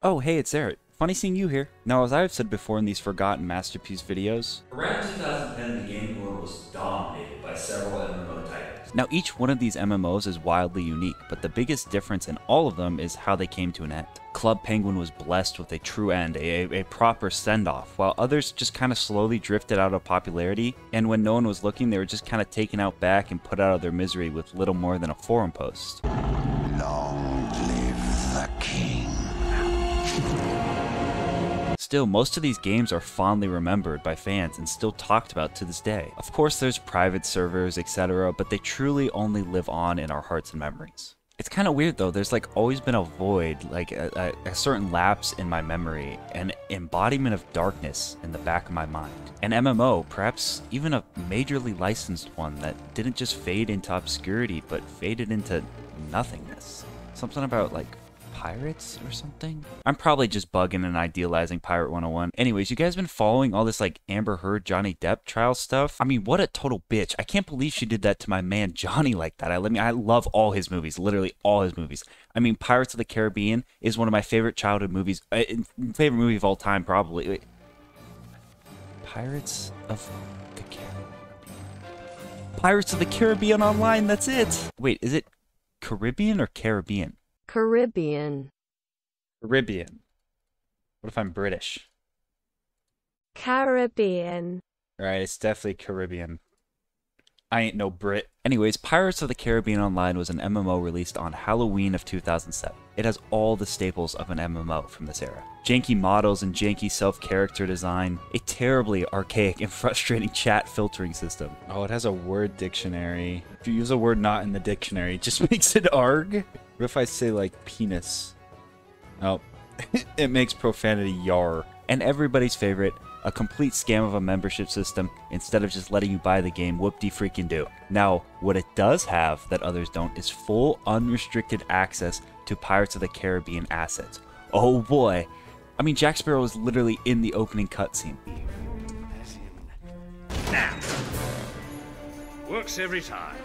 Oh, hey, it's Eric. Funny seeing you here. Now, as I have said before in these Forgotten Masterpiece videos, Around 2010, the gaming world was dominated by several MMO titles. now each one of these MMOs is wildly unique, but the biggest difference in all of them is how they came to an end. Club Penguin was blessed with a true end, a proper send-off, while others just kind of slowly drifted out of popularity, and when no one was looking, they were just kind of taken out back and put out of their misery with little more than a forum post. Long live the king. Still, most of these games are fondly remembered by fans and still talked about to this day. Of course, there's private servers, etc., but they truly only live on in our hearts and memories. It's kind of weird though, there's like always been a void, like a certain lapse in my memory, an embodiment of darkness in the back of my mind. An MMO, perhaps even a majorly licensed one that didn't just fade into obscurity, but faded into nothingness. Something about like pirates or something? I'm probably just bugging and idealizing Pirate 101. Anyways, you guys been following all this like Amber Heard, Johnny Depp trial stuff? I mean, what a total bitch. I can't believe she did that to my man Johnny like that. I love all his movies, literally all his movies. I mean, Pirates of the Caribbean is one of my favorite childhood movies, favorite movie of all time probably. Wait. Pirates of the Caribbean. Pirates of the Caribbean Online, that's it. Wait, is it Caribbean or Caribbean? Caribbean. Caribbean. What if I'm British? Caribbean. Alright, it's definitely Caribbean. I ain't no Brit. Anyways, Pirates of the Caribbean Online was an MMO released on Halloween of 2007. It has all the staples of an MMO from this era. Janky models and janky self-character design, a terribly archaic and frustrating chat filtering system. Oh, it has a word dictionary. If you use a word not in the dictionary, it just makes it arg. What if I say like penis? Oh, it makes profanity yar. And everybody's favorite, a complete scam of a membership system instead of just letting you buy the game whoop-de-freaking-do. Now, what it does have that others don't is full unrestricted access to Pirates of the Caribbean assets. Oh boy. I mean, Jack Sparrow is literally in the opening cutscene. Now, works every time.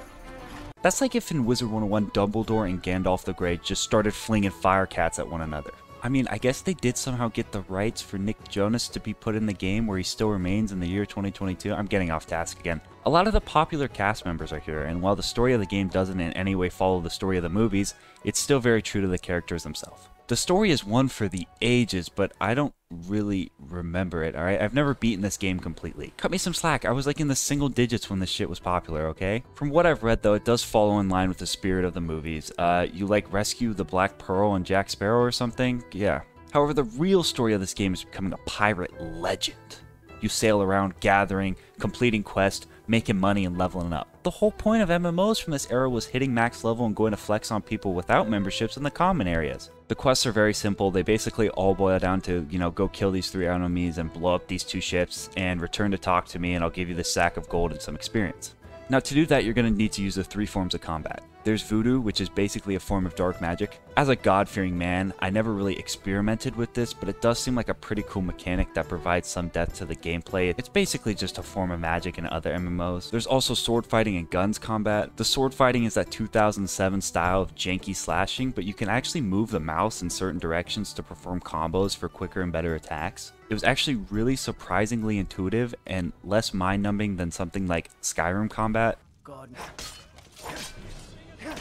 That's like if in Wizard 101 Dumbledore and Gandalf the Grey just started flinging fire cats at one another. I mean, I guess they did somehow get the rights for Nick Jonas to be put in the game where he still remains in the year 2022. I'm getting off task again. A lot of the popular cast members are here, and while the story of the game doesn't in any way follow the story of the movies, it's still very true to the characters themselves. The story is one for the ages, but I don't really remember it, alright? I've never beaten this game completely. Cut me some slack, I was like in the single digits when this shit was popular, okay? From what I've read though, it does follow in line with the spirit of the movies. You like rescue the Black Pearl and Jack Sparrow or something? Yeah. However, the real story of this game is becoming a pirate legend. You sail around gathering, completing quests, making money, and leveling up. The whole point of MMOs from this era was hitting max level and going to flex on people without memberships in the common areas. The quests are very simple. They basically all boil down to, you know, go kill these 3 enemies and blow up these 2 ships and return to talk to me and I'll give you this sack of gold and some experience. Now to do that, you're going to need to use the 3 forms of combat. There's voodoo, which is basically a form of dark magic. As a God-fearing man, I never really experimented with this, but it does seem like a pretty cool mechanic that provides some depth to the gameplay. It's basically just a form of magic in other MMOs. There's also sword fighting and guns combat. The sword fighting is that 2007 style of janky slashing, but you can actually move the mouse in certain directions to perform combos for quicker and better attacks. It was actually really surprisingly intuitive and less mind-numbing than something like Skyrim combat. God.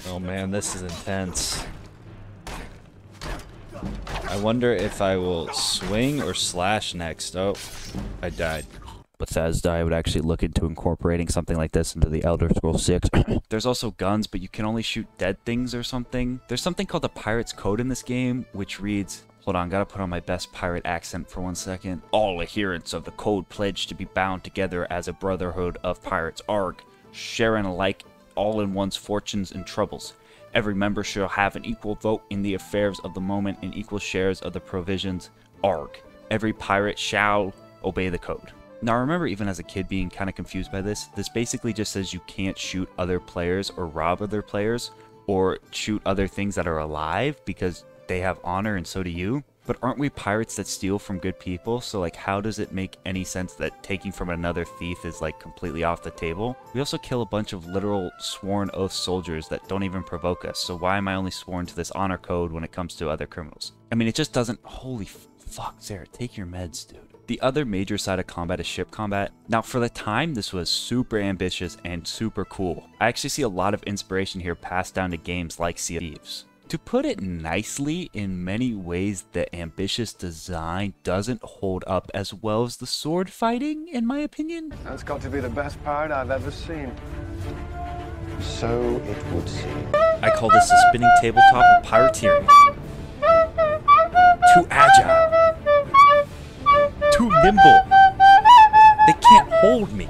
Oh man, this is intense. I wonder if I will swing or slash next. Oh, I died. Bethesda, I would actually look into incorporating something like this into the Elder Scrolls 6. There's also guns, but you can only shoot dead things or something. There's something called the Pirate's Code in this game, which reads... Hold on, gotta put on my best pirate accent for 1 second. All adherents of the code pledge to be bound together as a brotherhood of pirates, arg, sharing alike all in one's fortunes and troubles. Every member shall have an equal vote in the affairs of the moment and equal shares of the provisions, arg. Every pirate shall obey the code. Now I remember even as a kid being kind of confused by this. This basically just says you can't shoot other players or rob other players or shoot other things that are alive because they have honor and so do you. But aren't we pirates that steal from good people? So like, how does it make any sense that taking from another thief is like completely off the table? We also kill a bunch of literal sworn oath soldiers that don't even provoke us. So why am I only sworn to this honor code when it comes to other criminals? I mean, it just doesn't, holy fuck, Sarah, take your meds, dude. The other major side of combat is ship combat. Now, for the time, this was super ambitious and super cool. I actually see a lot of inspiration here passed down to games like Sea of Thieves. To put it nicely, in many ways, the ambitious design doesn't hold up as well as the sword fighting, in my opinion. That's got to be the best pirate I've ever seen. So it would seem. I call this a spinning tabletop of pirateering. Too agile. Too nimble. They can't hold me.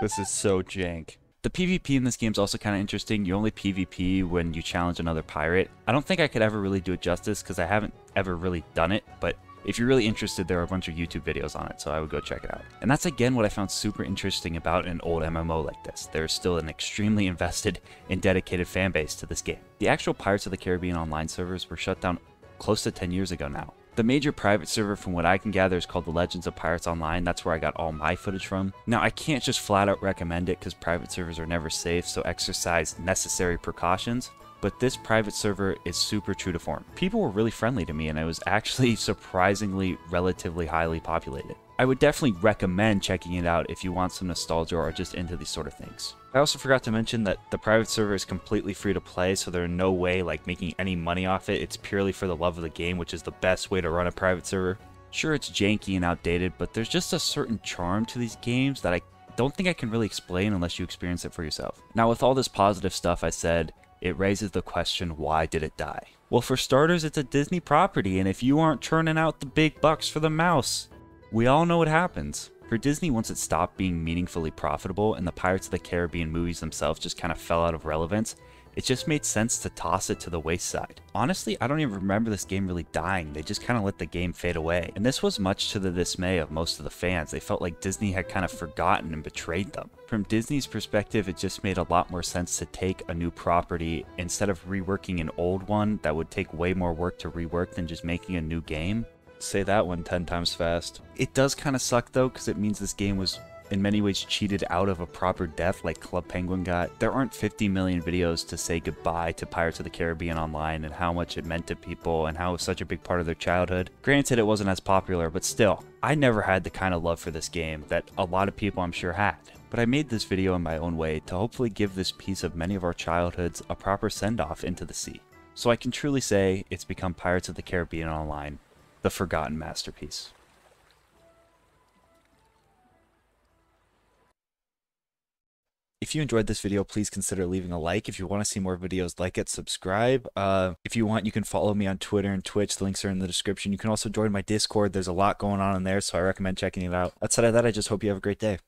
This is so jank. The PvP in this game is also kind of interesting. You only PvP when you challenge another pirate. I don't think I could ever really do it justice because I haven't ever really done it, but if you're really interested, there are a bunch of YouTube videos on it, so I would go check it out. And that's again what I found super interesting about an old MMO like this. There's still an extremely invested and dedicated fan base to this game. The actual Pirates of the Caribbean online servers were shut down close to 10 years ago now. The major private server, from what I can gather, is called the Legends of Pirates Online. That's where I got all my footage from. Now, I can't just flat out recommend it because private servers are never safe, so exercise necessary precautions. But this private server is super true to form. People were really friendly to me, and it was actually surprisingly relatively highly populated. I would definitely recommend checking it out if you want some nostalgia or just into these sort of things. I also forgot to mention that the private server is completely free to play, so there's no way like making any money off it. It's purely for the love of the game, which is the best way to run a private server. Sure, it's janky and outdated, but there's just a certain charm to these games that I don't think I can really explain unless you experience it for yourself. Now, with all this positive stuff I said, it raises the question, why did it die? Well, for starters, it's a Disney property, and if you aren't churning out the big bucks for the mouse, we all know what happens. For Disney, once it stopped being meaningfully profitable and the Pirates of the Caribbean movies themselves just kind of fell out of relevance, it just made sense to toss it to the wayside. Honestly, I don't even remember this game really dying. They just kind of let the game fade away. And this was much to the dismay of most of the fans. They felt like Disney had kind of forgotten and betrayed them. From Disney's perspective, it just made a lot more sense to take a new property instead of reworking an old one that would take way more work to rework than just making a new game. Say that one 10 times fast. It does kind of suck though, because it means this game was in many ways cheated out of a proper death like Club Penguin got. There aren't 50 million videos to say goodbye to Pirates of the Caribbean Online and how much it meant to people and how it was such a big part of their childhood. Granted, it wasn't as popular, but still, I never had the kind of love for this game that a lot of people I'm sure had. But I made this video in my own way to hopefully give this piece of many of our childhoods a proper send-off into the sea. So I can truly say it's become Pirates of the Caribbean Online, the forgotten masterpiece. If you enjoyed this video, please consider leaving a like. If you want to see more videos like it, subscribe. If you want, you can follow me on Twitter and Twitch. The links are in the description. You can also join my Discord. There's a lot going on in there, so I recommend checking it out. Outside of that, I just hope you have a great day.